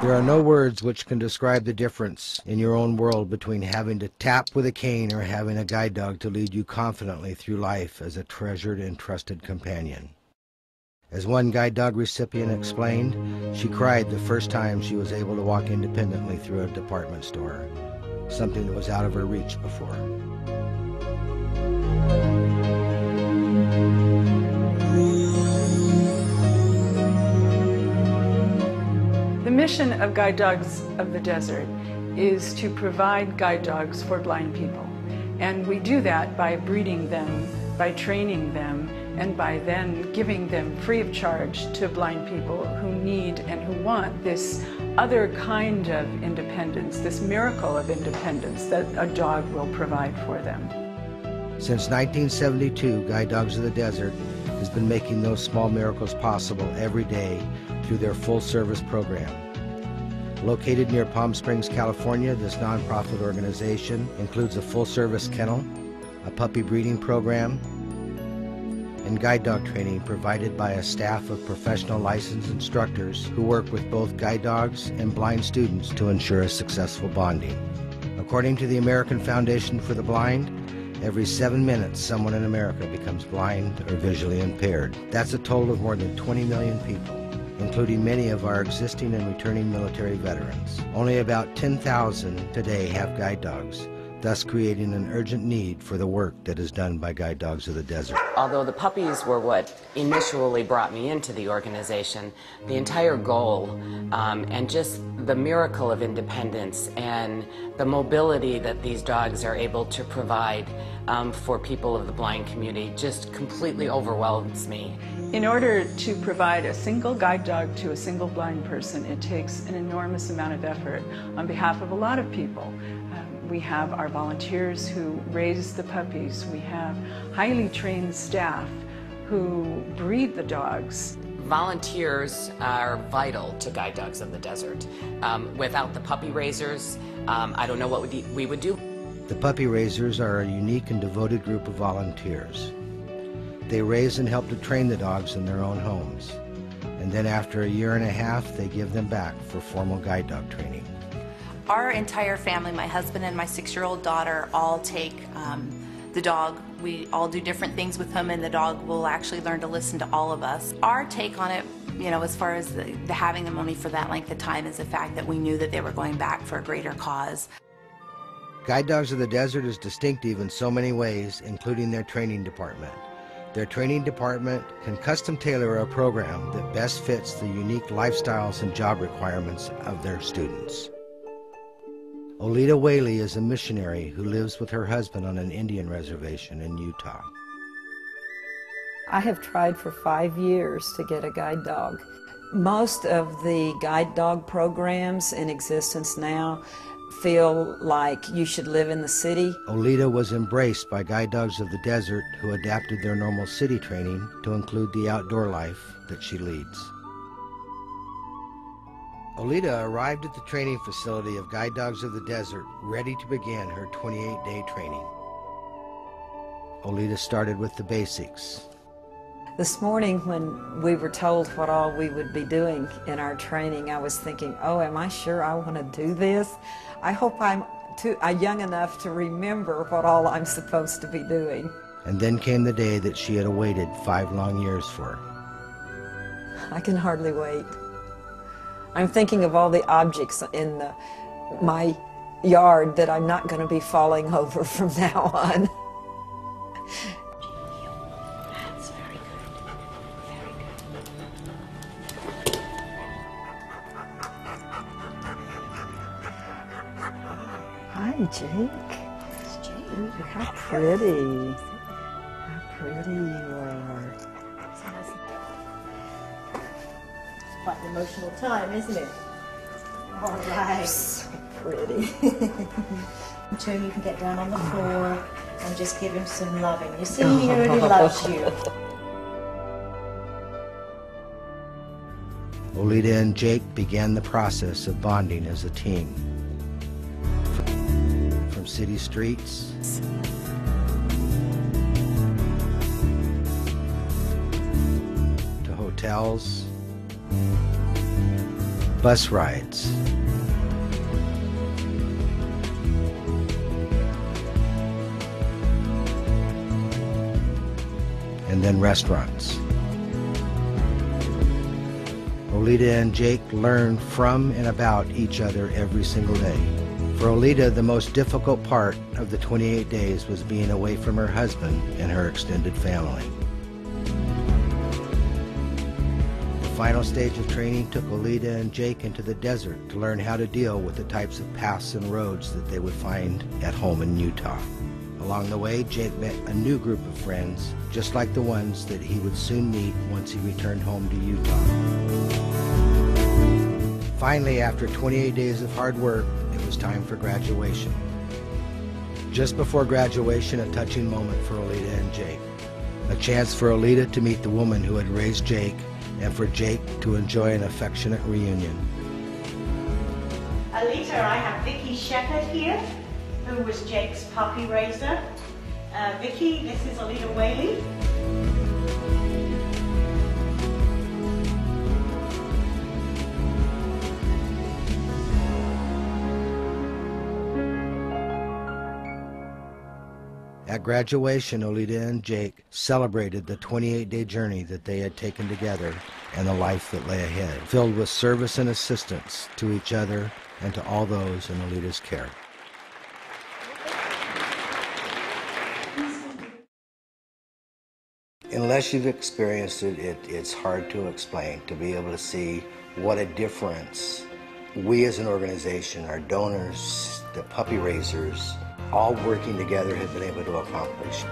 There are no words which can describe the difference in your own world between having to tap with a cane or having a guide dog to lead you confidently through life as a treasured and trusted companion. As one guide dog recipient explained, she cried the first time she was able to walk independently through a department store, something that was out of her reach before. The mission of Guide Dogs of the Desert is to provide guide dogs for blind people. And we do that by breeding them, by training them, and by then giving them free of charge to blind people who need and who want this other kind of independence, this miracle of independence that a dog will provide for them. Since 1972, Guide Dogs of the Desert has been making those small miracles possible every day through their full-service program. Located near Palm Springs, California, this nonprofit organization includes a full-service kennel, a puppy breeding program, and guide dog training provided by a staff of professional licensed instructors who work with both guide dogs and blind students to ensure a successful bonding. According to the American Foundation for the Blind, every 7 minutes someone in America becomes blind or visually impaired. That's a total of more than 20 million people, including many of our existing and returning military veterans. Only about 10,000 today have guide dogs, thus creating an urgent need for the work that is done by Guide Dogs of the Desert. Although the puppies were what initially brought me into the organization, the entire goal and just the miracle of independence and the mobility that these dogs are able to provide for people of the blind community just completely overwhelms me. In order to provide a single guide dog to a single blind person, it takes an enormous amount of effort on behalf of a lot of people. We have our volunteers who raise the puppies. We have highly trained staff who breed the dogs. Volunteers are vital to Guide Dogs of the Desert. Without the puppy raisers, I don't know what we would do. The puppy raisers are a unique and devoted group of volunteers. They raise and help to train the dogs in their own homes. And then after a year and a half, they give them back for formal guide dog training. Our entire family, my husband and my 6-year-old daughter, all take the dog. We all do different things with him, and the dog will actually learn to listen to all of us. Our take on it, you know, as far as the having them only for that length of time, is the fact that we knew that they were going back for a greater cause. Guide Dogs of the Desert is distinctive in so many ways, including their training department. Their training department can custom tailor a program that best fits the unique lifestyles and job requirements of their students. Olita Whaley is a missionary who lives with her husband on an Indian reservation in Utah. I have tried for 5 years to get a guide dog. Most of the guide dog programs in existence now feel like you should live in the city. Olita was embraced by Guide Dogs of the Desert, who adapted their normal city training to include the outdoor life that she leads. Olita arrived at the training facility of Guide Dogs of the Desert ready to begin her 28-day training. Olita started with the basics. This morning when we were told what all we would be doing in our training, I was thinking, oh, am I sure I want to do this? I hope I'm young enough to remember what all I'm supposed to be doing. And then came the day that she had awaited 5 long years for. I can hardly wait. I'm thinking of all the objects in my yard that I'm not going to be falling over from now on. That's very good. Very good. Hi, Jake. It's Jake. Ooh, how pretty. How pretty you are. Quite an emotional time, isn't it? All right. So pretty. Until you can get down on the floor and just give him some loving. You see, he already loves you. Olita and Jake began the process of bonding as a team. From city streets to hotels, bus rides, and then restaurants. Oleta and Jake learned from and about each other every single day. For Oleta, the most difficult part of the 28 days was being away from her husband and her extended family. The final stage of training took Oleta and Jake into the desert to learn how to deal with the types of paths and roads that they would find at home in Utah. Along the way, Jake met a new group of friends, just like the ones that he would soon meet once he returned home to Utah. Finally, after 28 days of hard work, it was time for graduation. Just before graduation, a touching moment for Oleta and Jake. A chance for Oleta to meet the woman who had raised Jake, and for Jake to enjoy an affectionate reunion. Oleta, I have Vicky Shepherd here, who was Jake's puppy raiser. Vicky, this is Oleta Whaley. At graduation, Oleta and Jake celebrated the 28-day journey that they had taken together and the life that lay ahead, filled with service and assistance to each other and to all those in Oleta's care. Unless you've experienced it, it's hard to explain, to be able to see what a difference we as an organization, our donors, the puppy raisers, all working together have been able to accomplish.